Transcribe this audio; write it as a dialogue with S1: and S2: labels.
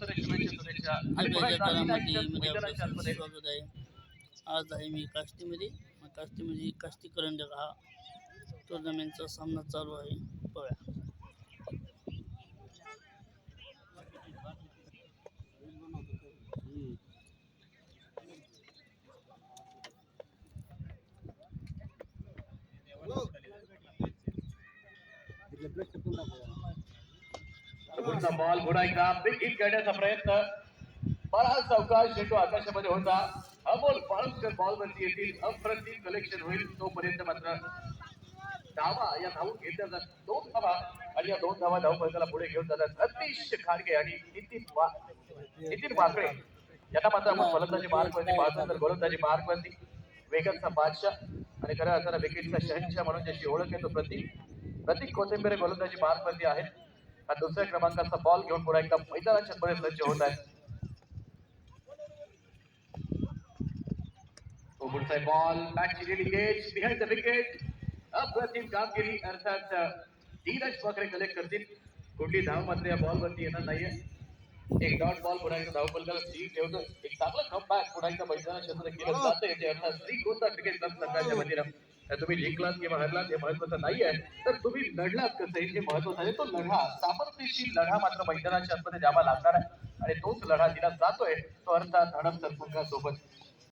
S1: शुभेच्छा मैदानाच्या आतमध्ये
S2: स्वागत आहे. आज आहे मी काष्टीमध्ये. काष्टी करंडक हा टुर्नामेंटचा सामना चालू आहे. बघा
S1: पुढचा बॉल पुन्हा एकदा बिग हिट करण्याचा प्रयत्न. बराच अवकाश चेंडू आकाशामध्ये होता. अमोल पाळुसकर बॉल वरती येतील. अप्रतिम कलेक्शन होईल तोपर्यंत मात्र धावा या धावून घेतल्या जात. 2 धावा आणि या 2 धावा धावफलकाला पुढे घेऊन जातात सतीश खारगे आणि नितीन वाकळे यांना मात्र आपण फलंदाजी मार्कवरती पाहतो. तर गोलंदाजी मार्कवरती वेगाचा बादशाह आणि खऱ्या अर्थानं विकेटचा शहंशाह म्हणून ज्याची ओळख आहे तो प्रतीक कोथिंबीर गोलंदाजी मार्कवरती आहे. हा दुसऱ्या क्रमांकाचा बॉल घेऊन पुढे एकदा मैदानाच्या मध्ये सज्ज होत आहे. पुढचा बॉल बॅट गेली गेज बिहाइंड द विकेट. अप्रतिम कामगिरी अर्थात धीरज वाकरे कलेक्ट करतील. कुठली धाव मात्र या बॉल वरती येणार नाहीये. एक डॉट बॉल पुन्हा एकदा धावफलकाला स्ट्रीक ठेवतो. एक चांगला कमबॅक पुन्हा एकदा मैदानाच्या मध्ये केलं जातं. याचे अर्थात स्ट्रीक होता क्रिकेट क्लब संघाच्या वतीनं. तुम्ही जिंकलात किंवा हरलात हे महत्वाचं नाहीये, तर तुम्ही लढलात कसं हे महत्वाचं आहे. तो लढा सामर्थ्यशील लढा मात्र मैदानाच्या आतमध्ये द्यावा लागणार आहे आणि तोच लढा दिला जातोय तो अर्थात हडप सरपंचासोबत.